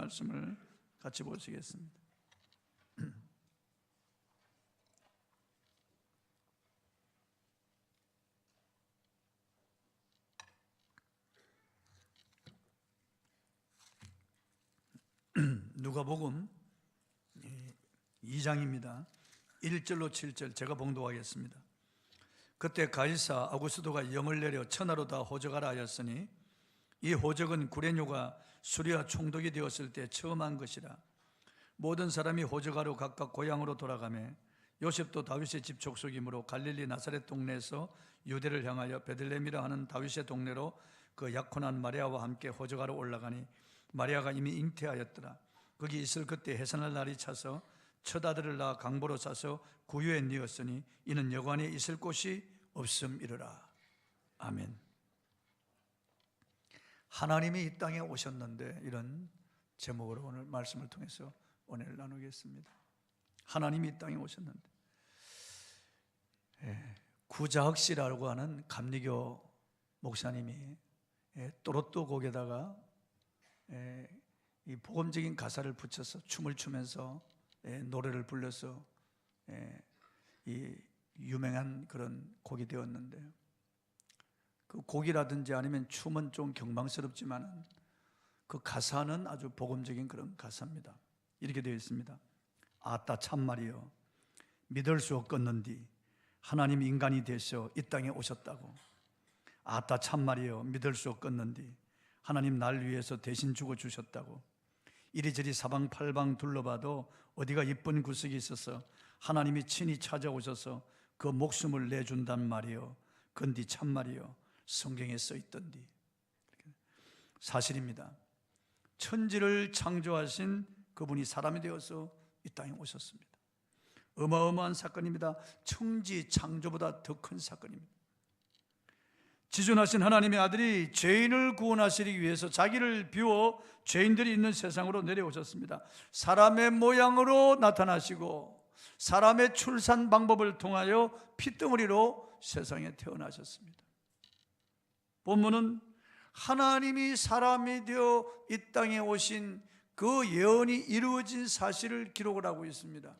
말씀을 같이 보시겠습니다. 누가복음 2장입니다. 1절로 7절 제가 봉독하겠습니다. 그때 가이사 아구스도가 영을 내려 천하로 다 호적하라 하였으니 이 호적은 구레뇨가 수리와 총독이 되었을 때 처음 한 것이라. 모든 사람이 호적하러 각각 고향으로 돌아가매 요셉도 다윗의 집 족속이므로 갈릴리 나사렛 동네에서 유대를 향하여 베들레헴이라 하는 다윗의 동네로 그 약혼한 마리아와 함께 호적하러 올라가니 마리아가 이미 잉태하였더라. 거기 있을 그때 해산할 날이 차서 첫 아들을 낳아 강보로 싸서 구유에 뉘었으니 이는 여관에 있을 곳이 없음이르라. 아멘. 하나님이 이 땅에 오셨는데, 이런 제목으로 오늘 말씀을 통해서 은혜를 나누겠습니다. 하나님이 이 땅에 오셨는데, 구자학 씨라고 하는 감리교 목사님이 또로또 곡에다가 이 복음적인 가사를 붙여서 춤을 추면서 노래를 불러서 이 유명한 그런 곡이 되었는데요. 그 곡이라든지 아니면 춤은 좀 경망스럽지만 그 가사는 아주 복음적인 그런 가사입니다. 이렇게 되어 있습니다. 아따 참말이여 믿을 수 없겠는디 하나님 인간이 되셔 이 땅에 오셨다고. 아따 참말이여 믿을 수 없겠는디 하나님 날 위해서 대신 죽어주셨다고. 이리저리 사방팔방 둘러봐도 어디가 이쁜 구석이 있어서 하나님이 친히 찾아오셔서 그 목숨을 내준단 말이요. 근디 참말이요 성경에 써있던디. 사실입니다. 천지를 창조하신 그분이 사람이 되어서 이 땅에 오셨습니다. 어마어마한 사건입니다. 천지 창조보다 더 큰 사건입니다. 지존하신 하나님의 아들이 죄인을 구원하시기 위해서 자기를 비워 죄인들이 있는 세상으로 내려오셨습니다. 사람의 모양으로 나타나시고 사람의 출산 방법을 통하여 핏덩어리로 세상에 태어나셨습니다. 본문은 하나님이 사람이 되어 이 땅에 오신 그 예언이 이루어진 사실을 기록을 하고 있습니다.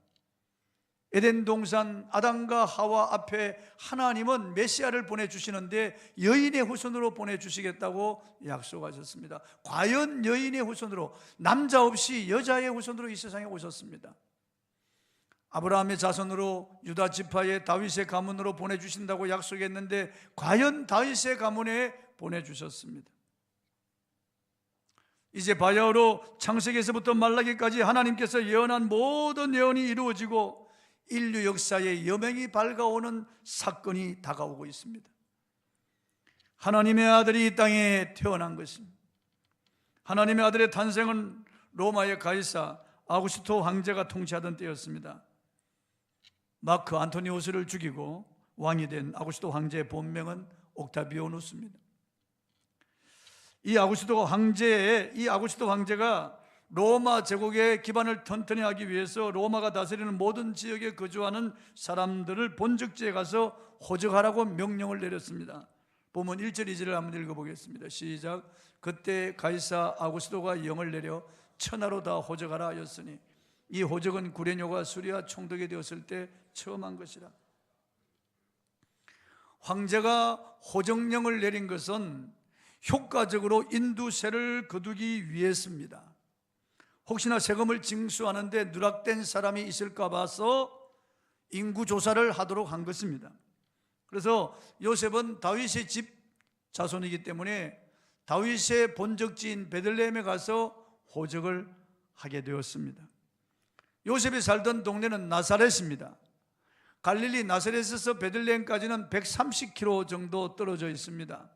에덴 동산 아담과 하와 앞에 하나님은 메시아를 보내주시는데 여인의 후손으로 보내주시겠다고 약속하셨습니다. 과연 여인의 후손으로, 남자 없이 여자의 후손으로 이 세상에 오셨습니다. 아브라함의 자손으로 유다 지파의 다윗의 가문으로 보내주신다고 약속했는데 과연 다윗의 가문에 보내주셨습니다. 이제 바야흐로 창세기에서부터 말라기까지 하나님께서 예언한 모든 예언이 이루어지고 인류 역사의 여명이 밝아오는 사건이 다가오고 있습니다. 하나님의 아들이 이 땅에 태어난 것입니다. 하나님의 아들의 탄생은 로마의 가이사 아구스토 황제가 통치하던 때였습니다. 마크 안토니우스를 죽이고 왕이 된 아구스토 황제의 본명은 옥타비아누스입니다. 이 아구스토 황제가 로마 제국의 기반을 튼튼히 하기 위해서 로마가 다스리는 모든 지역에 거주하는 사람들을 본적지에 가서 호적하라고 명령을 내렸습니다. 본문 1절 2절을 한번 읽어보겠습니다. 시작. 그때 가이사 아구스토가 영을 내려 천하로 다 호적하라 하였으니 이 호적은 구레뇨가 수리와 총독이 되었을 때 처음 한 것이라. 황제가 호적령을 내린 것은 효과적으로 인두세를 거두기 위해서입니다. 혹시나 세금을 징수하는데 누락된 사람이 있을까 봐서 인구조사를 하도록 한 것입니다. 그래서 요셉은 다윗의 집 자손이기 때문에 다윗의 본적지인 베들레헴에 가서 호적을 하게 되었습니다. 요셉이 살던 동네는 나사렛입니다. 갈릴리 나사렛에서 베들레헴까지는 130km 정도 떨어져 있습니다.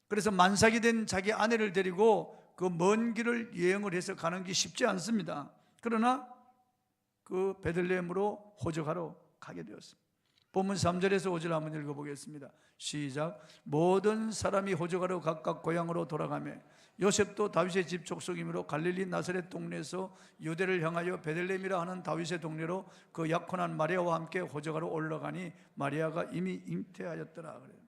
그래서 만삭이 된 자기 아내를 데리고 그 먼 길을 여행을 해서 가는 게 쉽지 않습니다. 그러나 그 베들레헴으로 호적하러 가게 되었습니다. 본문 3절에서 5절 한번 읽어보겠습니다. 시작. 모든 사람이 호적하러 각각 고향으로 돌아가며 요셉도 다윗의 집 족속이므로 갈릴리 나사렛 동네에서 유대를 향하여 베들레헴이라 하는 다윗의 동네로 그 약혼한 마리아와 함께 호적하러 올라가니 마리아가 이미 잉태하였더라. 그래요.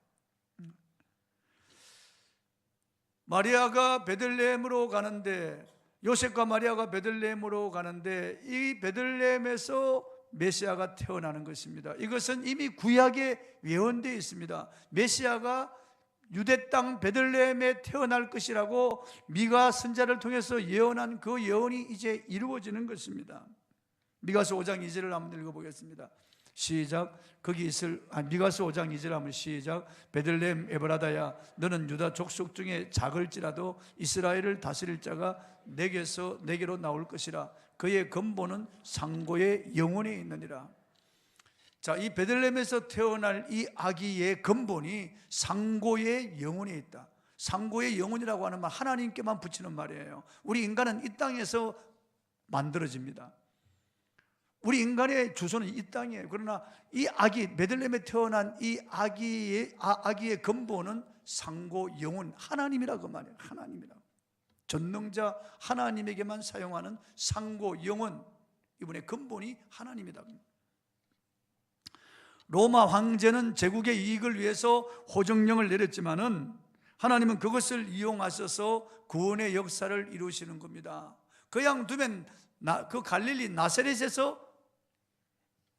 마리아가 베들레헴으로 가는데 요셉과 마리아가 베들레헴으로 가는데 이 베들레헴에서 메시아가 태어나는 것입니다. 이것은 이미 구약에 예언되어 있습니다. 메시아가 유대 땅 베들레헴에 태어날 것이라고 미가 선지자를 통해서 예언한 그 예언이 이제 이루어지는 것입니다. 미가서 5장 2절을 한번 읽어보겠습니다. 시작. 거기 있을 미가서 5장 2절 한번 시작. 베들레헴 에브라다야, 너는 유다 족속 중에 작을지라도 이스라엘을 다스릴 자가 내게로 나올 것이라. 그의 근본은 상고의 영혼에 있느니라. 자, 이 베들레헴에서 태어날 이 아기의 근본이 상고의 영혼에 있다. 상고의 영혼이라고 하는 말, 하나님께만 붙이는 말이에요. 우리 인간은 이 땅에서 만들어집니다. 우리 인간의 주소는 이 땅이에요. 그러나 이 아기, 베들레헴에 태어난 이 아기의 근본은 상고 영혼, 하나님이라고 말이에요. 하나님이라고. 전능자 하나님에게만 사용하는 상고 영혼, 이분의 근본이 하나님이다. 로마 황제는 제국의 이익을 위해서 호정령을 내렸지만은 하나님은 그것을 이용하셔서 구원의 역사를 이루시는 겁니다. 그냥 두면 그 갈릴리 나사렛에서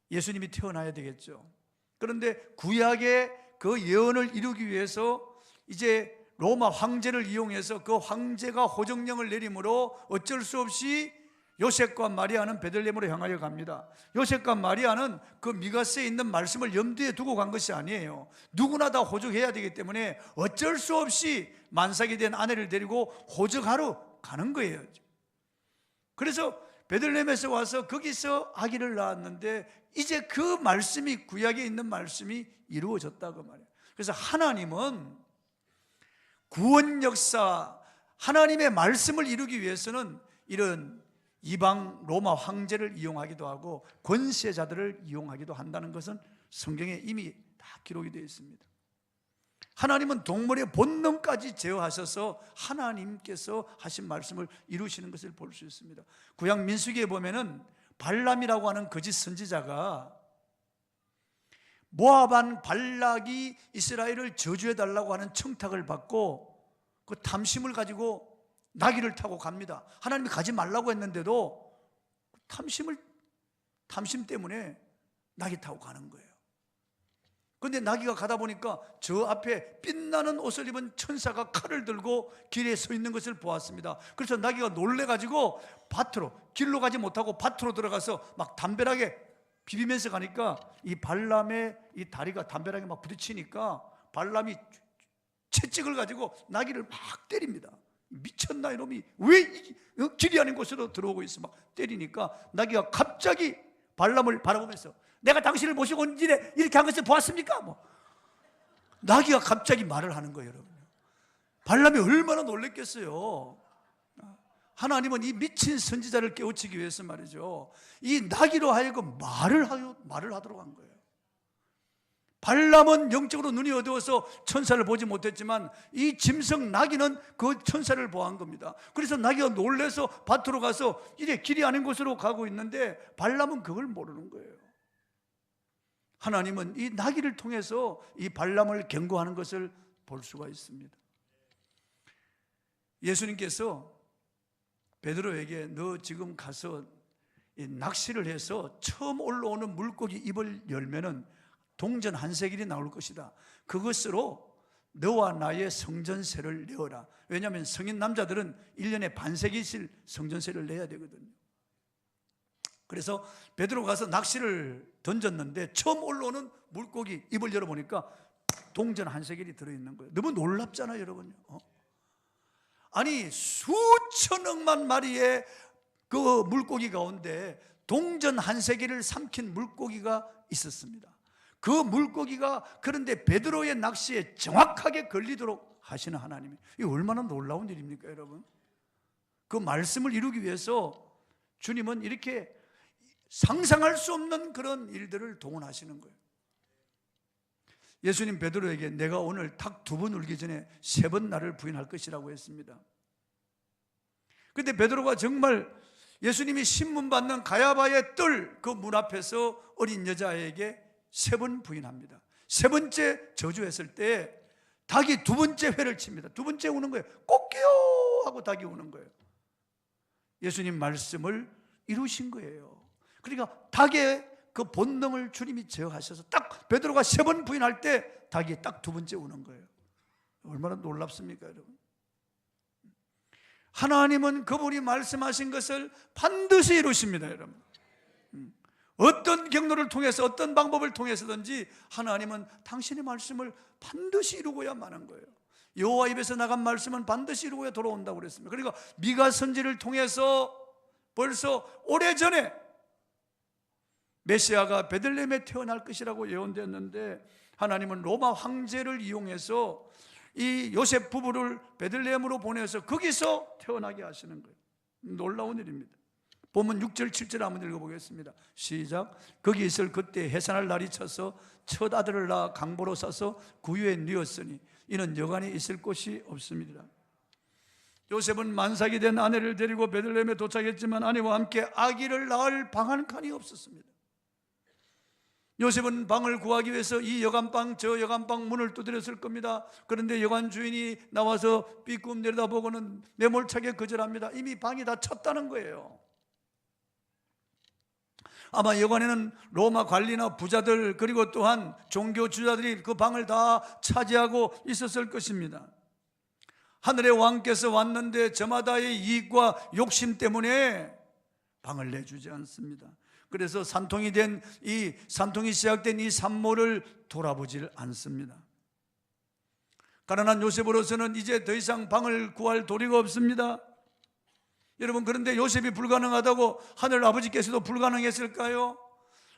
예수님이 태어나야 되겠죠. 그런데 구약의 그 예언을 이루기 위해서 이제 로마 황제를 이용해서 그 황제가 호정령을 내림으로 어쩔 수 없이 요셉과 마리아는 베들레헴으로 향하여 갑니다. 요셉과 마리아는 그 미가서에 있는 말씀을 염두에 두고 간 것이 아니에요. 누구나 다 호적해야 되기 때문에 어쩔 수 없이 만삭이 된 아내를 데리고 호적하러 가는 거예요. 그래서 베들레헴에서 와서 거기서 아기를 낳았는데 이제 그 말씀이, 구약에 있는 말씀이 이루어졌다고 말이에요. 그래서 하나님은 구원 역사, 하나님의 말씀을 이루기 위해서는 이런 이방 로마 황제를 이용하기도 하고 권세자들을 이용하기도 한다는 것은 성경에 이미 다 기록이 되어 있습니다. 하나님은 동물의 본능까지 제어하셔서 하나님께서 하신 말씀을 이루시는 것을 볼 수 있습니다. 구약 민수기에 보면은 발람이라고 하는 거짓 선지자가 모압 발락이 이스라엘을 저주해달라고 하는 청탁을 받고 그 탐심을 가지고 나귀를 타고 갑니다. 하나님이 가지 말라고 했는데도 탐심 때문에 나귀 타고 가는 거예요. 그런데 나귀가 가다 보니까 저 앞에 빛나는 옷을 입은 천사가 칼을 들고 길에 서 있는 것을 보았습니다. 그래서 나귀가 놀래가지고 밭으로, 길로 가지 못하고 밭으로 들어가서 막 담벼락에 비비면서 가니까 이 발람의 이 다리가 담벼락에 막 부딪히니까 발람이 채찍을 가지고 나귀를 막 때립니다. 미쳤나 이놈이, 왜 길이 아닌 곳으로 들어오고 있어. 막 때리니까 나귀가 갑자기 발람을 바라보면서 내가 당신을 모시고 온 길에 이렇게 한 것을 보았습니까? 나귀가 갑자기 말을 하는 거예요, 여러분. 발람이 얼마나 놀랬겠어요. 하나님은 이 미친 선지자를 깨우치기 위해서 말이죠, 이 나귀로 하여금 말을 하도록 한 거예요. 발람은 영적으로 눈이 어두워서 천사를 보지 못했지만 이 짐승 나귀는 그 천사를 보한 겁니다. 그래서 나귀가 놀래서 밭으로 가서 이제 길이 아닌 곳으로 가고 있는데 발람은 그걸 모르는 거예요. 하나님은 이 나귀를 통해서 이 발람을 경고하는 것을 볼 수가 있습니다. 예수님께서 베드로에게 너 지금 가서 낚시를 해서 처음 올라오는 물고기 입을 열면은 동전 한 세겔이 나올 것이다. 그것으로 너와 나의 성전세를 내어라. 왜냐하면 성인 남자들은 1년에 반세기씩 성전세를 내야 되거든요. 그래서 베드로 가서 낚시를 던졌는데 처음 올라오는 물고기 입을 열어보니까 동전 한 세겔이 들어있는 거예요. 너무 놀랍잖아요, 여러분. 아니 수천억만 마리의 그 물고기 가운데 동전 한 세겔을 삼킨 물고기가 있었습니다. 그 물고기가 그런데 베드로의 낚시에 정확하게 걸리도록 하시는 하나님이, 이게 얼마나 놀라운 일입니까, 여러분? 그 말씀을 이루기 위해서 주님은 이렇게 상상할 수 없는 그런 일들을 동원하시는 거예요. 예수님 베드로에게 내가 오늘 닭 2번 울기 전에 3번 나를 부인할 것이라고 했습니다. 그런데 베드로가 정말 예수님이 신문받는 가야바의 뜰 그 문 앞에서 어린 여자에게 3번 부인합니다. 3번째 저주했을 때 닭이 2번째 회를 칩니다. 2번째 우는 거예요. 꼭게요 하고 닭이 우는 거예요. 예수님 말씀을 이루신 거예요. 그러니까 닭의 그 본능을 주님이 제어하셔서 딱 베드로가 3번 부인할 때 닭이 딱 2번째 우는 거예요. 얼마나 놀랍습니까, 여러분? 하나님은 그분이 말씀하신 것을 반드시 이루십니다, 여러분. 어떤 경로를 통해서 어떤 방법을 통해서든지 하나님은 당신의 말씀을 반드시 이루고야만 하는 거예요. 여호와 입에서 나간 말씀은 반드시 이루고야 돌아온다고 그랬습니다. 그러니까 미가 선지를 통해서 벌써 오래전에 메시아가 베들레헴에 태어날 것이라고 예언되었는데, 하나님은 로마 황제를 이용해서 이 요셉 부부를 베들레헴으로 보내서 거기서 태어나게 하시는 거예요. 놀라운 일입니다. 본문 6절 7절 한번 읽어보겠습니다. 시작. 거기 있을 그때 해산할 날이 차서 첫 아들을 낳아 강보로 싸서 구유에 뉘었으니 이는 여간에 있을 곳이 없습니다. 요셉은 만삭이 된 아내를 데리고 베들레헴에 도착했지만 아내와 함께 아기를 낳을 방 한 칸이 없었습니다. 요셉은 방을 구하기 위해서 이 여간방 저 여간방 문을 두드렸을 겁니다. 그런데 여관 주인이 나와서 삐끔 내려다보고는 매몰차게 거절합니다. 이미 방이 다 찼다는 거예요. 아마 여관에는 로마 관리나 부자들 그리고 또한 종교 주자들이 그 방을 다 차지하고 있었을 것입니다. 하늘의 왕께서 왔는데 저마다의 이익과 욕심 때문에 방을 내주지 않습니다. 그래서 산통이 시작된 이 산모를 돌아보질 않습니다. 가난한 요셉으로서는 이제 더 이상 방을 구할 도리가 없습니다. 여러분, 그런데 요셉이 불가능하다고 하늘 아버지께서도 불가능했을까요?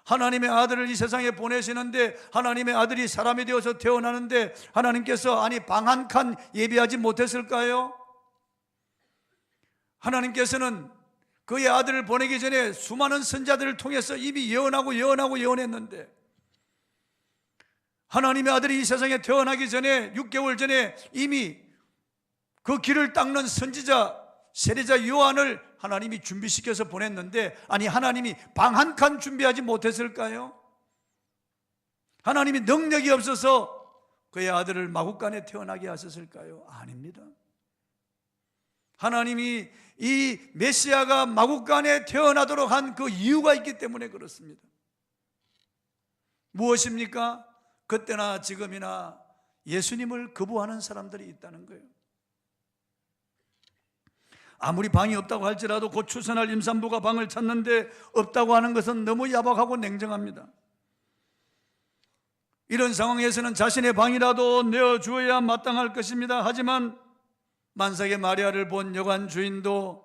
하나님의 아들을 이 세상에 보내시는데, 하나님의 아들이 사람이 되어서 태어나는데 하나님께서 아니 방 한 칸 예비하지 못했을까요? 하나님께서는 그의 아들을 보내기 전에 수많은 선자들을 통해서 이미 예언했는데, 하나님의 아들이 이 세상에 태어나기 전에 6개월 전에 이미 그 길을 닦는 선지자 세례자 요한을 하나님이 준비시켜서 보냈는데, 아니 하나님이 방 한 칸 준비하지 못했을까요? 하나님이 능력이 없어서 그의 아들을 마구간에 태어나게 하셨을까요? 아닙니다. 하나님이 이 메시아가 마구간에 태어나도록 한 그 이유가 있기 때문에 그렇습니다. 무엇입니까? 그때나 지금이나 예수님을 거부하는 사람들이 있다는 거예요. 아무리 방이 없다고 할지라도 곧 출산할 임산부가 방을 찾는데 없다고 하는 것은 너무 야박하고 냉정합니다. 이런 상황에서는 자신의 방이라도 내어주어야 마땅할 것입니다. 하지만 만삭의 마리아를 본 여관 주인도,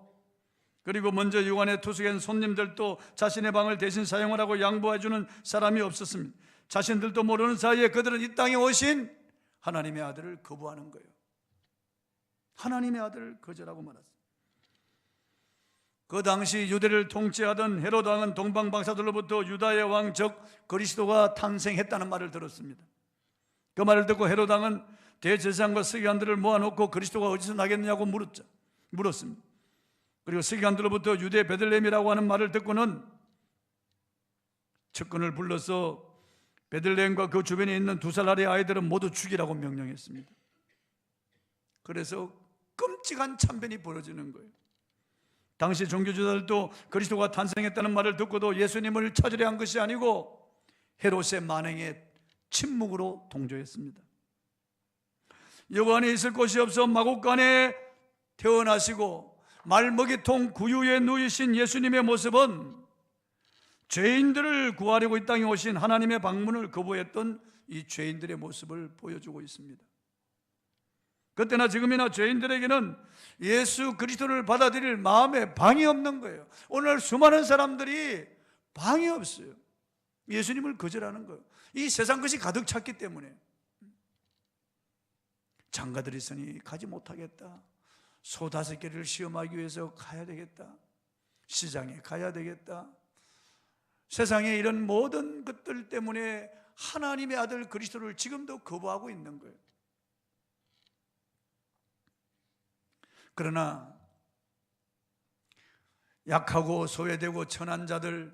그리고 먼저 여관에 투숙한 손님들도 자신의 방을 대신 사용하라고 양보해주는 사람이 없었습니다. 자신들도 모르는 사이에 그들은 이 땅에 오신 하나님의 아들을 거부하는 거예요. 하나님의 아들을 거절하고 말았습니다. 그 당시 유대를 통치하던 헤롯 왕은 동방 박사들로부터 유다의 왕 즉 그리스도가 탄생했다는 말을 들었습니다. 그 말을 듣고 헤롯 왕은 대제사장과 서기관들을 모아놓고 그리스도가 어디서 나겠느냐고 물었습니다. 그리고 서기관들로부터 유대 베들레헴이라고 하는 말을 듣고는 측근을 불러서 베들레헴과 그 주변에 있는 2살 아래 아이들은 모두 죽이라고 명령했습니다. 그래서 끔찍한 참변이 벌어지는 거예요. 당시 종교주자들도 그리스도가 탄생했다는 말을 듣고도 예수님을 찾으려 한 것이 아니고 헤롯의 만행에 침묵으로 동조했습니다. 여관에 있을 곳이 없어 마구간에 태어나시고 말먹이통 구유에 누이신 예수님의 모습은 죄인들을 구하려고 이 땅에 오신 하나님의 방문을 거부했던 이 죄인들의 모습을 보여주고 있습니다. 그때나 지금이나 죄인들에게는 예수 그리스도를 받아들일 마음에 방이 없는 거예요. 오늘 수많은 사람들이 방이 없어요. 예수님을 거절하는 거예요. 이 세상 것이 가득 찼기 때문에. 장가들이 있으니 가지 못하겠다. 소 5개를 시험하기 위해서 가야 되겠다. 시장에 가야 되겠다. 세상에 이런 모든 것들 때문에 하나님의 아들 그리스도를 지금도 거부하고 있는 거예요. 그러나 약하고 소외되고 천한 자들,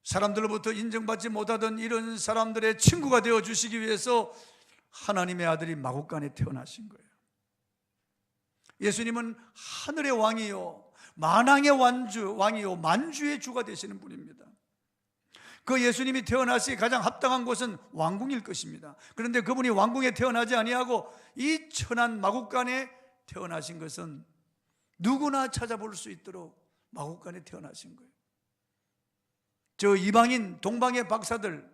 사람들로부터 인정받지 못하던 이런 사람들의 친구가 되어 주시기 위해서 하나님의 아들이 마구간에 태어나신 거예요. 예수님은 하늘의 왕이요 만왕의 왕이요 만주의 주가 되시는 분입니다. 그 예수님이 태어나시기 가장 합당한 곳은 왕궁일 것입니다. 그런데 그분이 왕궁에 태어나지 아니하고 이 천한 마국간에 태어나신 것은 누구나 찾아볼 수 있도록 마국간에 태어나신 거예요. 저 이방인 동방의 박사들,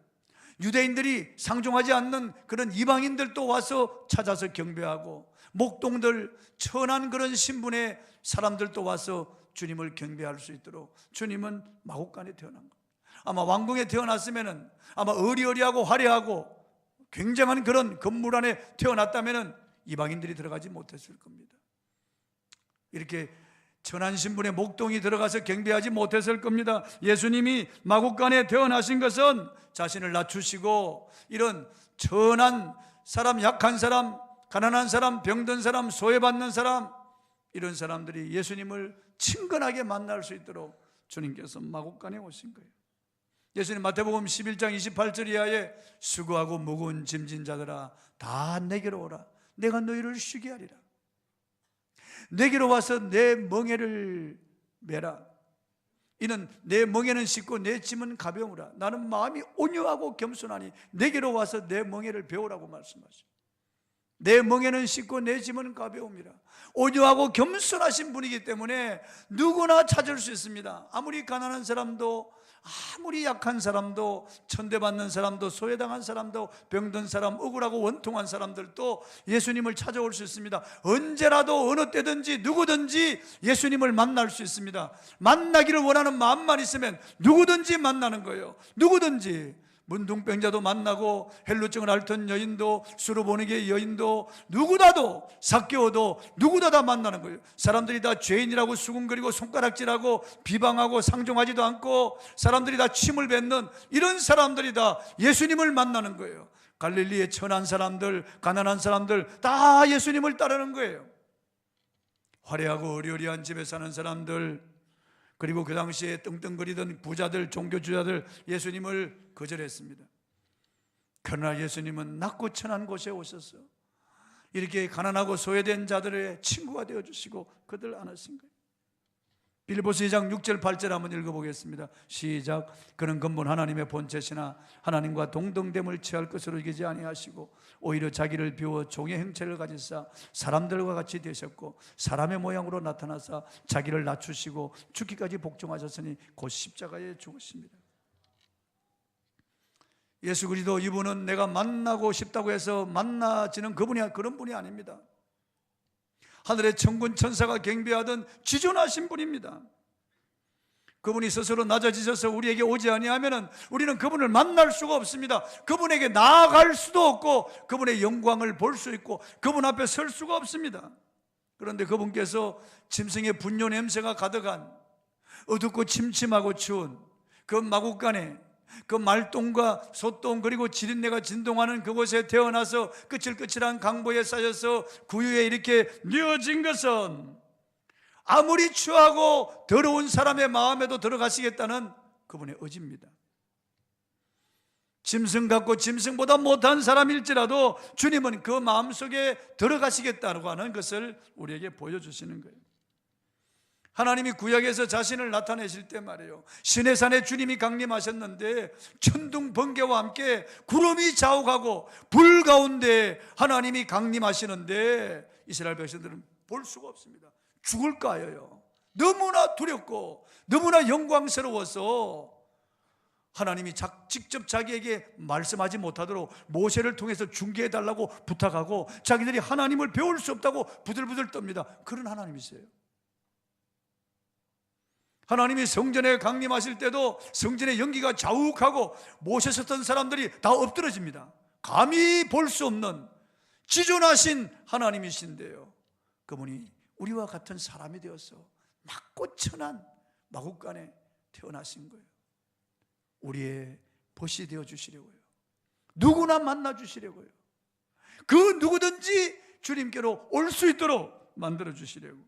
유대인들이 상종하지 않는 그런 이방인들도 와서 찾아서 경배하고, 목동들 천한 그런 신분의 사람들도 와서 주님을 경배할 수 있도록 주님은 마국간에 태어난 거예요. 아마 왕궁에 태어났으면 아마 어리어리하고 화려하고 굉장한 그런 건물 안에 태어났다면 이방인들이 들어가지 못했을 겁니다. 이렇게 천한 신분의 목동이 들어가서 경배하지 못했을 겁니다. 예수님이 마국간에 태어나신 것은 자신을 낮추시고 이런 천한 사람, 약한 사람, 가난한 사람, 병든 사람, 소외받는 사람, 이런 사람들이 예수님을 친근하게 만날 수 있도록 주님께서 마국간에 오신 거예요. 예수님 마태복음 11장 28절 이하에 수고하고 무거운 짐진 자들아 다 내게로 오라. 내가 너희를 쉬게 하리라. 내게로 와서 내 멍에를 메라. 이는 내 멍에는 쉽고 내 짐은 가벼우라. 나는 마음이 온유하고 겸손하니 내게로 와서 내 멍에를 배우라고 말씀하시오. 내 멍에는 쉽고 내 짐은 가벼움이라. 온유하고 겸손하신 분이기 때문에 누구나 찾을 수 있습니다. 아무리 가난한 사람도, 아무리 약한 사람도, 천대받는 사람도, 소외당한 사람도, 병든 사람, 억울하고 원통한 사람들도 예수님을 찾아올 수 있습니다. 언제라도 어느 때든지 누구든지 예수님을 만날 수 있습니다. 만나기를 원하는 마음만 있으면 누구든지 만나는 거예요. 누구든지. 문둥병자도 만나고, 헬루증을 앓던 여인도, 수르보니게 여인도, 누구다도, 삭개오도 누구다 다 만나는 거예요. 사람들이 다 죄인이라고 수군거리고 손가락질하고 비방하고 상종하지도 않고 사람들이 다 침을 뱉는 이런 사람들이 다 예수님을 만나는 거예요. 갈릴리의 천한 사람들, 가난한 사람들 다 예수님을 따르는 거예요. 화려하고 어리어리한 집에 사는 사람들, 그리고 그 당시에 떵떵거리던 부자들, 종교주자들 예수님을 거절했습니다. 그러나 예수님은 낮고 천한 곳에 오셔서 이렇게 가난하고 소외된 자들의 친구가 되어주시고 그들 안으신 거예요. 빌립보서 2장 6절 8절 한번 읽어보겠습니다. 시작. 그는 근본 하나님의 본체시나 하나님과 동등됨을 취할 것으로 여기지 아니하시고 오히려 자기를 비워 종의 형체를 가지사 사람들과 같이 되셨고 사람의 모양으로 나타나사 자기를 낮추시고 죽기까지 복종하셨으니 곧 십자가에 죽으십니다. 예수 그리스도 이분은 내가 만나고 싶다고 해서 만나지는 그런 분이 아닙니다. 하늘의 천군 천사가 경배하던 지존하신 분입니다. 그분이 스스로 낮아지셔서 우리에게 오지 아니하면 우리는 그분을 만날 수가 없습니다. 그분에게 나아갈 수도 없고 그분의 영광을 볼 수 있고 그분 앞에 설 수가 없습니다. 그런데 그분께서 짐승의 분뇨 냄새가 가득한 어둡고 침침하고 추운 그 마국간에 그 말똥과 소똥 그리고 지린내가 진동하는 그곳에 태어나서 끝질끝질한 강보에 쌓여서 구유에 이렇게 뉘어진 것은 아무리 추하고 더러운 사람의 마음에도 들어가시겠다는 그분의 의지입니다. 짐승 같고 짐승보다 못한 사람일지라도 주님은 그 마음속에 들어가시겠다고 하는 것을 우리에게 보여주시는 거예요. 하나님이 구약에서 자신을 나타내실 때 말이에요, 시내산에 주님이 강림하셨는데 천둥 번개와 함께 구름이 자욱하고 불 가운데 하나님이 강림하시는데 이스라엘 백성들은 볼 수가 없습니다. 죽을까 하여요. 너무나 두렵고 너무나 영광스러워서 하나님이 직접 자기에게 말씀하지 못하도록 모세를 통해서 중개해달라고 부탁하고 자기들이 하나님을 배울 수 없다고 부들부들 떱니다. 그런 하나님이세요. 하나님이 성전에 강림하실 때도 성전의 연기가 자욱하고 모세 섰던 사람들이 다 엎드러집니다. 감히 볼 수 없는 지존하신 하나님이신데요, 그분이 우리와 같은 사람이 되어서 낮고 천한 마국간에 태어나신 거예요. 우리의 벗이 되어 주시려고요. 누구나 만나 주시려고요. 그 누구든지 주님께로 올 수 있도록 만들어 주시려고.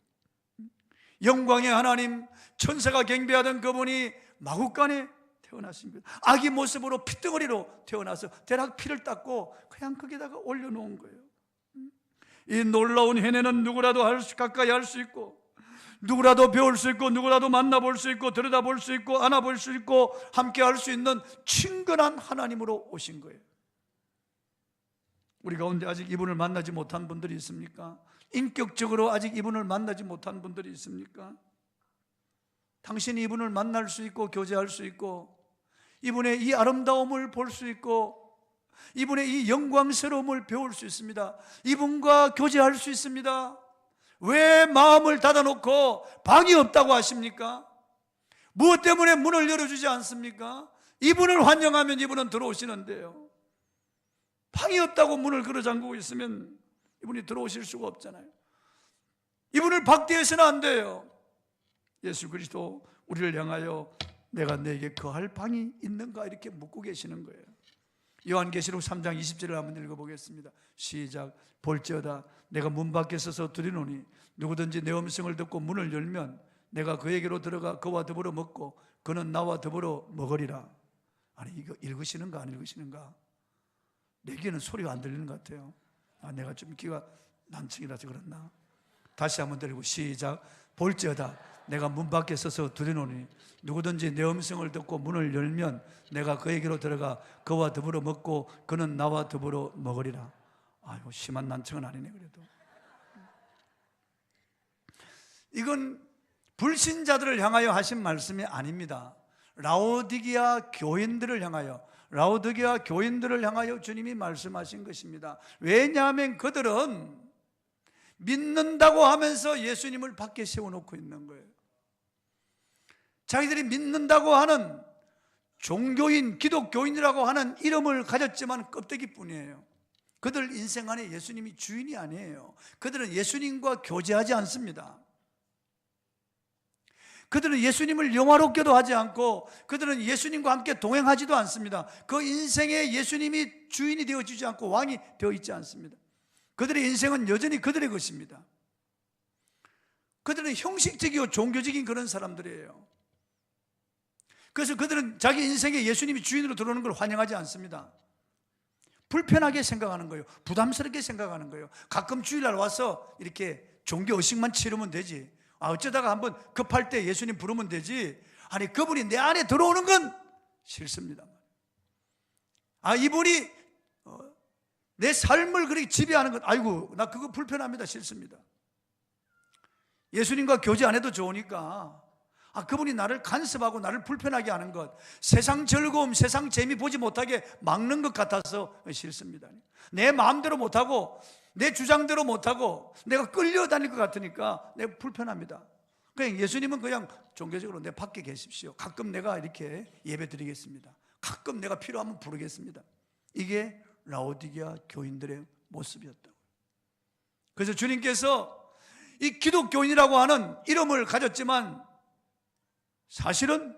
영광의 하나님, 천사가 경배하던 그분이 마국간에 태어나신 거예요. 아기 모습으로 피덩어리로 태어나서 대략 피를 닦고 그냥 거기다가 올려놓은 거예요. 이 놀라운 은혜는 누구라도 가까이 할 수 있고, 누구라도 배울 수 있고, 누구라도 만나볼 수 있고, 들여다볼 수 있고, 안아볼 수 있고, 함께 할 수 있는 친근한 하나님으로 오신 거예요. 우리 가운데 아직 이분을 만나지 못한 분들이 있습니까? 인격적으로 아직 이분을 만나지 못한 분들이 있습니까? 당신이 이분을 만날 수 있고, 교제할 수 있고, 이분의 이 아름다움을 볼 수 있고, 이분의 이 영광스러움을 배울 수 있습니다. 이분과 교제할 수 있습니다. 왜 마음을 닫아놓고 방이 없다고 하십니까? 무엇 때문에 문을 열어주지 않습니까? 이분을 환영하면 이분은 들어오시는데요, 방이 없다고 문을 걸어 잠그고 있으면 이분이 들어오실 수가 없잖아요. 이분을 박대해서는 안 돼요. 예수 그리스도 우리를 향하여 내가 너에게 거할 방이 있는가 이렇게 묻고 계시는 거예요. 요한계시록 3장 20절을 한번 읽어보겠습니다. 시작. 볼지어다 내가 문 밖에 서서 두드리노니 누구든지 내 음성을 듣고 문을 열면 내가 그에게로 들어가 그와 더불어 먹고 그는 나와 더불어 먹으리라. 아니, 이거 읽으시는가 안 읽으시는가? 내 귀에는 소리가 안 들리는 것 같아요. 내가 좀 귀가 난청이라서 그렇나? 다시 한번 드리고 시작. 볼지어다 내가 문 밖에 서서 두드리노니 누구든지 내 음성을 듣고 문을 열면 내가 그에게로 들어가 그와 더불어 먹고 그는 나와 더불어 먹으리라. 아이고, 심한 난청은 아니네. 그래도 이건 불신자들을 향하여 하신 말씀이 아닙니다. 라오디게아 교인들을 향하여 주님이 말씀하신 것입니다. 왜냐하면 그들은 믿는다고 하면서 예수님을 밖에 세워놓고 있는 거예요. 자기들이 믿는다고 하는 종교인, 기독교인이라고 하는 이름을 가졌지만 껍데기뿐이에요. 그들 인생 안에 예수님이 주인이 아니에요. 그들은 예수님과 교제하지 않습니다. 그들은 예수님을 영화롭게도 하지 않고 그들은 예수님과 함께 동행하지도 않습니다. 그 인생에 예수님이 주인이 되어주지 않고 왕이 되어 있지 않습니다. 그들의 인생은 여전히 그들의 것입니다. 그들은 형식적이고 종교적인 그런 사람들이에요. 그래서 그들은 자기 인생에 예수님이 주인으로 들어오는 걸 환영하지 않습니다. 불편하게 생각하는 거예요. 부담스럽게 생각하는 거예요. 가끔 주일날 와서 이렇게 종교 의식만 치르면 되지. 어쩌다가 한번 급할 때 예수님 부르면 되지. 아니, 그분이 내 안에 들어오는 건 싫습니다. 이분이 내 삶을 그렇게 지배하는 것, 아이고, 나 그거 불편합니다. 싫습니다. 예수님과 교제 안 해도 좋으니까 그분이 나를 간섭하고 나를 불편하게 하는 것, 세상 즐거움, 세상 재미 보지 못하게 막는 것 같아서 싫습니다. 내 마음대로 못하고 내 주장대로 못하고 내가 끌려다닐 것 같으니까 내가 불편합니다. 그냥 예수님은 그냥 종교적으로 내 밖에 계십시오. 가끔 내가 이렇게 예배 드리겠습니다. 가끔 내가 필요하면 부르겠습니다. 이게 라오디게아 교인들의 모습이었다고. 그래서 주님께서 이 기독교인이라고 하는 이름을 가졌지만 사실은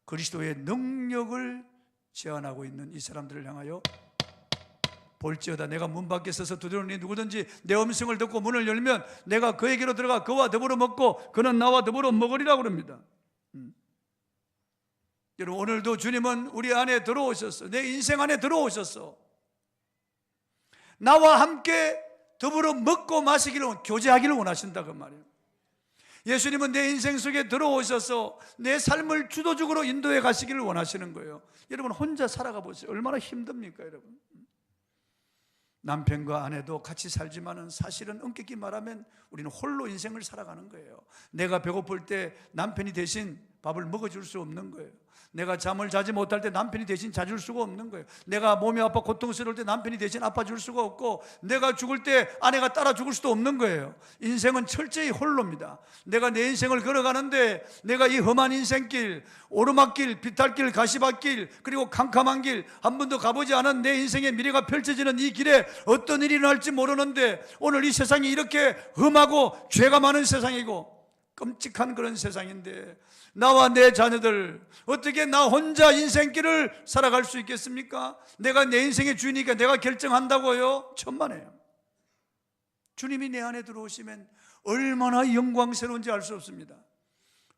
그리스도의 능력을 제한하고 있는 이 사람들을 향하여 볼지어다 내가 문 밖에 서서 두드리노니 누구든지 내 음성을 듣고 문을 열면 내가 그에게로 들어가 그와 더불어 먹고 그는 나와 더불어 먹으리라고 그럽니다. 여러분, 오늘도 주님은 우리 안에 들어오셨어. 내 인생 안에 들어오셨어. 나와 함께 더불어 먹고 마시기를, 교제하기를 원하신다 그 말이에요. 예수님은 내 인생 속에 들어오셔서 내 삶을 주도적으로 인도해 가시기를 원하시는 거예요. 여러분, 혼자 살아가 보세요. 얼마나 힘듭니까 여러분? 남편과 아내도 같이 살지만은 사실은 엄격히 말하면 우리는 홀로 인생을 살아가는 거예요. 내가 배고플 때 남편이 대신 밥을 먹어줄 수 없는 거예요. 내가 잠을 자지 못할 때 남편이 대신 자줄 수가 없는 거예요. 내가 몸이 아파 고통스러울 때 남편이 대신 아파줄 수가 없고, 내가 죽을 때 아내가 따라 죽을 수도 없는 거예요. 인생은 철저히 홀로입니다. 내가 내 인생을 걸어가는데 내가 이 험한 인생길, 오르막길, 비탈길, 가시밭길, 그리고 캄캄한 길 한 번도 가보지 않은 내 인생의 미래가 펼쳐지는 이 길에 어떤 일이 일어날지 모르는데, 오늘 이 세상이 이렇게 험하고 죄가 많은 세상이고 끔찍한 그런 세상인데 나와 내 자녀들 어떻게 나 혼자 인생길을 살아갈 수 있겠습니까? 내가 내 인생의 주인이니까 내가 결정한다고요? 천만에요. 주님이 내 안에 들어오시면 얼마나 영광스러운지 알 수 없습니다.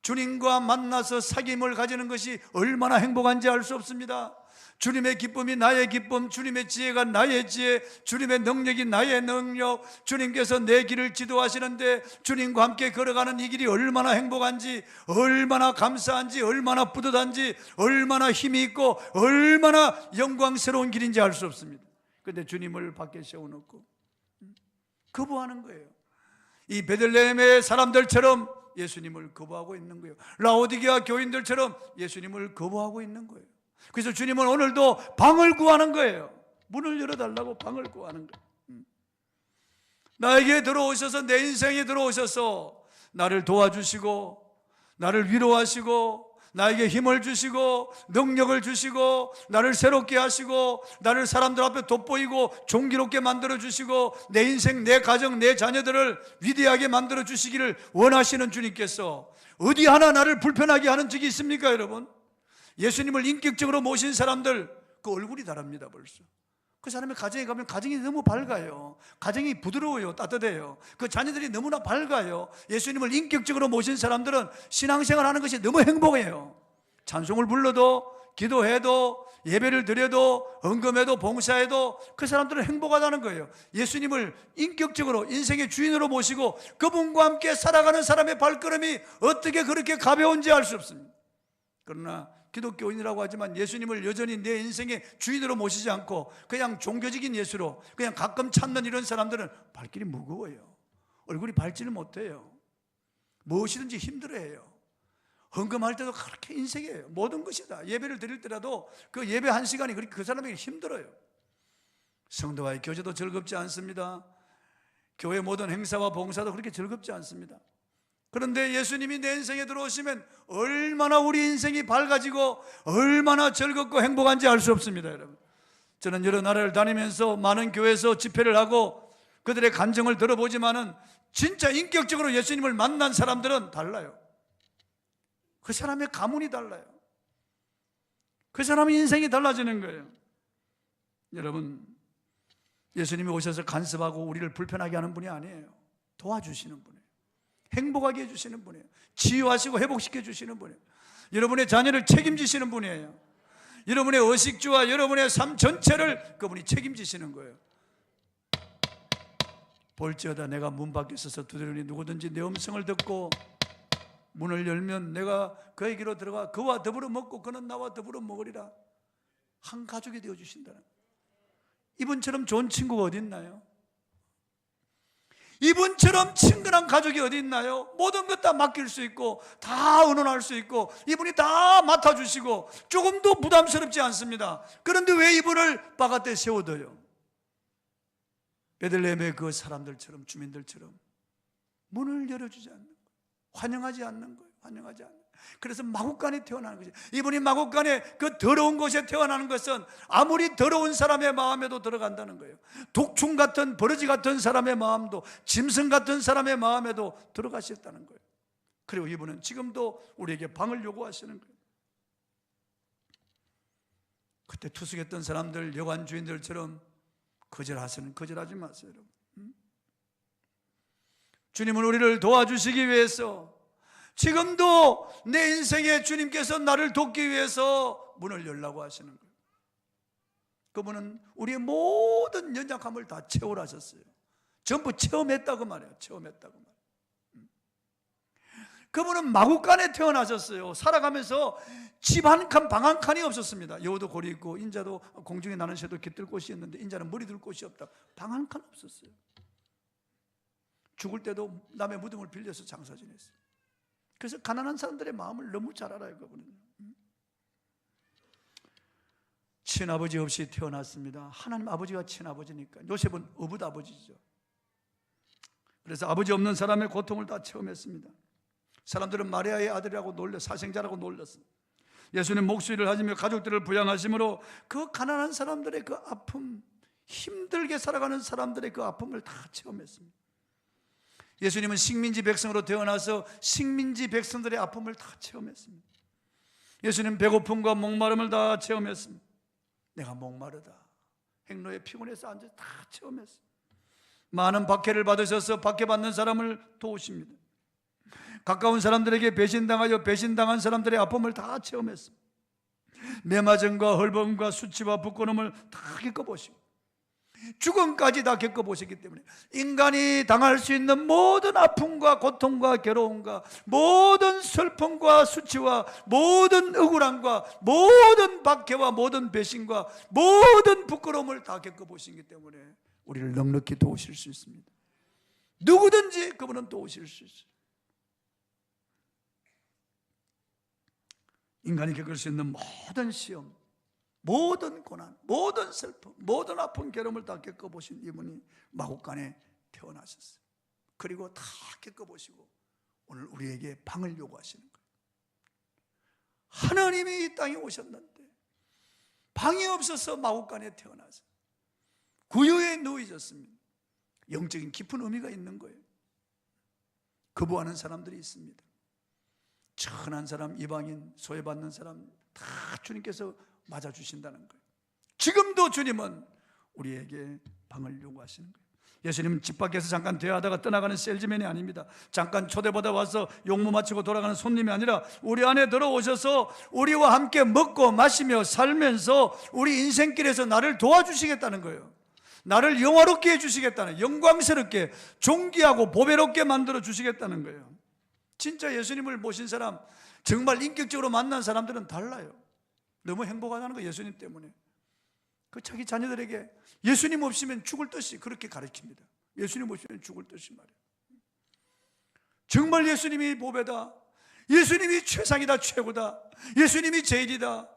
주님과 만나서 사귐을 가지는 것이 얼마나 행복한지 알 수 없습니다. 주님의 기쁨이 나의 기쁨, 주님의 지혜가 나의 지혜, 주님의 능력이 나의 능력, 주님께서 내 길을 지도하시는데 주님과 함께 걸어가는 이 길이 얼마나 행복한지, 얼마나 감사한지, 얼마나 뿌듯한지, 얼마나 힘이 있고 얼마나 영광스러운 길인지 알 수 없습니다. 그런데 주님을 밖에 세워놓고 거부하는 거예요. 이 베들레헴의 사람들처럼 예수님을 거부하고 있는 거예요. 라오디게아 교인들처럼 예수님을 거부하고 있는 거예요. 그래서 주님은 오늘도 방을 구하는 거예요. 문을 열어달라고 방을 구하는 거예요. 나에게 들어오셔서, 내 인생에 들어오셔서 나를 도와주시고 나를 위로하시고 나에게 힘을 주시고 능력을 주시고 나를 새롭게 하시고 나를 사람들 앞에 돋보이고 존귀롭게 만들어 주시고 내 인생, 내 가정, 내 자녀들을 위대하게 만들어 주시기를 원하시는 주님께서 어디 하나 나를 불편하게 하는 적이 있습니까, 여러분? 예수님을 인격적으로 모신 사람들 그 얼굴이 다릅니다. 벌써 그 사람의 가정에 가면 가정이 너무 밝아요. 가정이 부드러워요. 따뜻해요. 그 자녀들이 너무나 밝아요. 예수님을 인격적으로 모신 사람들은 신앙생활하는 것이 너무 행복해요. 찬송을 불러도, 기도해도, 예배를 드려도, 헌금해도, 봉사해도 그 사람들은 행복하다는 거예요. 예수님을 인격적으로 인생의 주인으로 모시고 그분과 함께 살아가는 사람의 발걸음이 어떻게 그렇게 가벼운지 알 수 없습니다. 그러나 기독교인이라고 하지만 예수님을 여전히 내 인생의 주인으로 모시지 않고 그냥 종교적인 예수로 그냥 가끔 찾는 이런 사람들은 발길이 무거워요. 얼굴이 밝지는 못해요. 무엇이든지 힘들어해요. 헌금할 때도 그렇게 인색이에요. 모든 것이 다 예배를 드릴 때라도 그 예배 한 시간이 그렇게 그 사람에게 힘들어요. 성도와의 교제도 즐겁지 않습니다. 교회 모든 행사와 봉사도 그렇게 즐겁지 않습니다. 그런데 예수님이 내 인생에 들어오시면 얼마나 우리 인생이 밝아지고 얼마나 즐겁고 행복한지 알 수 없습니다, 여러분. 저는 여러 나라를 다니면서 많은 교회에서 집회를 하고 그들의 간증을 들어보지만은 진짜 인격적으로 예수님을 만난 사람들은 달라요. 그 사람의 가문이 달라요. 그 사람의 인생이 달라지는 거예요. 여러분, 예수님이 오셔서 간섭하고 우리를 불편하게 하는 분이 아니에요. 도와주시는 분이에요. 행복하게 해주시는 분이에요. 치유하시고 회복시켜 주시는 분이에요. 여러분의 자녀를 책임지시는 분이에요. 여러분의 의식주와 여러분의 삶 전체를 그분이 책임지시는 거예요. 볼지어다 내가 문 밖에 서서 두드리니 누구든지 내 음성을 듣고 문을 열면 내가 그에게로 들어가 그와 더불어 먹고 그는 나와 더불어 먹으리라. 한 가족이 되어주신다는 거예요. 이분처럼 좋은 친구가 어디 있나요? 이분처럼 친근한 가족이 어디 있나요? 모든 것 다 맡길 수 있고 다 의논할 수 있고 이분이 다 맡아주시고 조금도 부담스럽지 않습니다. 그런데 왜 이분을 바깥에 세워둬요? 베들레헴의 그 사람들처럼, 주민들처럼 문을 열어주지 않는 거예요. 환영하지 않는 거예요. 환영하지 않는 거예요. 그래서 마국간에 태어나는 거죠. 이분이 마국간에 그 더러운 곳에 태어나는 것은 아무리 더러운 사람의 마음에도 들어간다는 거예요. 독충 같은, 버러지 같은 사람의 마음도, 짐승 같은 사람의 마음에도 들어가셨다는 거예요. 그리고 이분은 지금도 우리에게 방을 요구하시는 거예요. 그때 투숙했던 사람들, 여관 주인들처럼 거절하지 마세요, 여러분. 주님은 우리를 도와주시기 위해서 지금도 내 인생에 주님께서 나를 돕기 위해서 문을 열라고 하시는 거예요. 그분은 우리의 모든 연약함을 다 체험하셨어요. 전부 체험했다고 말해요. 체험했다고 말해요. 그분은 마국간에 태어나셨어요. 살아가면서 집 한 칸, 방 한 칸이 없었습니다. 여우도 고리 있고 인자도 공중에 나는 새도 깃들 곳이 있는데 인자는 머리 둘 곳이 없다. 방 한 칸 없었어요. 죽을 때도 남의 무덤을 빌려서 장사 지냈어요. 그래서 가난한 사람들의 마음을 너무 잘 알아요, 그분은. 친아버지 없이 태어났습니다. 하나님 아버지가 친아버지니까. 요셉은 어부아버지죠. 그래서 아버지 없는 사람의 고통을 다 체험했습니다. 사람들은 마리아의 아들이라고 놀려, 사생자라고 놀렸어요. 예수님 목수일을 하시며 가족들을 부양하심으로 그 가난한 사람들의 그 아픔, 힘들게 살아가는 사람들의 그 아픔을 다 체험했습니다. 예수님은 식민지 백성으로 태어나서 식민지 백성들의 아픔을 다 체험했습니다. 예수님 배고픔과 목마름을 다 체험했습니다. 내가 목마르다, 행로에 피곤해서 앉아서 다 체험했습니다. 많은 박해를 받으셔서 박해받는 사람을 도우십니다. 가까운 사람들에게 배신당하여 배신당한 사람들의 아픔을 다 체험했습니다. 매맞음과 헐벗음과 수치와 부끄러움을 다 겪어보시고 죽음까지 다 겪어보셨기 때문에 인간이 당할 수 있는 모든 아픔과 고통과 괴로움과 모든 슬픔과 수치와 모든 억울함과 모든 박해와 모든 배신과 모든 부끄러움을 다 겪어보시기 때문에 우리를 넉넉히 도우실 수 있습니다. 누구든지 그분은 도우실 수 있어요. 인간이 겪을 수 있는 모든 시험, 모든 고난, 모든 슬픔, 모든 아픈 괴로움을 다 겪어보신 이분이 마국간에 태어나셨어요. 그리고 다 겪어보시고 오늘 우리에게 방을 요구하시는 거예요. 하나님이 이 땅에 오셨는데 방이 없어서 마국간에 태어나서 구유에 누워있었습니다. 영적인 깊은 의미가 있는 거예요. 거부하는 사람들이 있습니다. 천한 사람, 이방인, 소외받는 사람 다 주님께서 맞아주신다는 거예요. 지금도 주님은 우리에게 방을 요구하시는 거예요. 예수님은 집 밖에서 잠깐 대화하다가 떠나가는 셀즈맨이 아닙니다. 잠깐 초대받아 와서 용무 마치고 돌아가는 손님이 아니라 우리 안에 들어오셔서 우리와 함께 먹고 마시며 살면서 우리 인생길에서 나를 도와주시겠다는 거예요. 나를 영화롭게 해주시겠다는, 영광스럽게 존귀하고 보배롭게 만들어 주시겠다는 거예요. 진짜 예수님을 모신 사람, 정말 인격적으로 만난 사람들은 달라요. 너무 행복하다는 거 예수님 때문에. 그 자기 자녀들에게 예수님 없이면 죽을 듯이 그렇게 가르칩니다. 예수님 없이면 죽을 듯이 말이에요. 정말 예수님이 보배다, 예수님이 최상이다, 최고다, 예수님이 제일이다,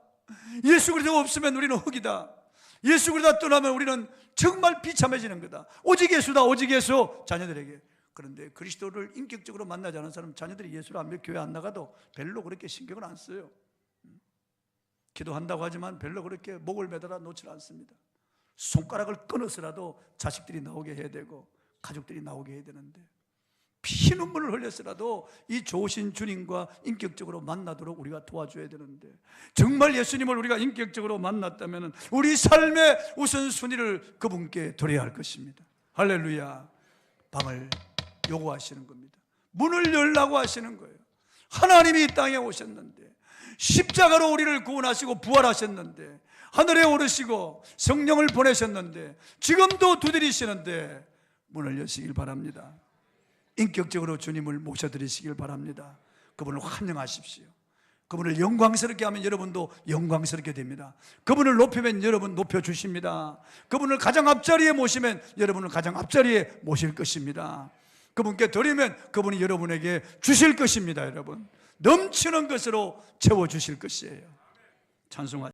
예수 그리스도 없으면 우리는 흙이다, 예수 그리스도 떠나면 우리는 정말 비참해지는 거다, 오직 예수다, 오직 예수. 자녀들에게. 그런데 그리스도를 인격적으로 만나지 않은 사람, 자녀들이 예수를 안 믿고 교회 안 나가도 별로 그렇게 신경을 안 써요. 기도한다고 하지만 별로 그렇게 목을 매달아 놓지 않습니다. 손가락을 끊어서라도 자식들이 나오게 해야 되고 가족들이 나오게 해야 되는데 피눈물을 흘려서라도 이 좋으신 주님과 인격적으로 만나도록 우리가 도와줘야 되는데, 정말 예수님을 우리가 인격적으로 만났다면 우리 삶의 우선순위를 그분께 드려야 할 것입니다. 할렐루야. 방을 요구하시는 겁니다. 문을 열라고 하시는 거예요. 하나님이 이 땅에 오셨는데, 십자가로 우리를 구원하시고 부활하셨는데, 하늘에 오르시고 성령을 보내셨는데, 지금도 두드리시는데 문을 여시길 바랍니다. 인격적으로 주님을 모셔드리시길 바랍니다. 그분을 환영하십시오. 그분을 영광스럽게 하면 여러분도 영광스럽게 됩니다. 그분을 높이면 여러분 높여주십니다. 그분을 가장 앞자리에 모시면 여러분을 가장 앞자리에 모실 것입니다. 그분께 드리면 그분이 여러분에게 주실 것입니다. 여러분, 넘치는 것으로 채워주실 것이에요. 찬송하십시오.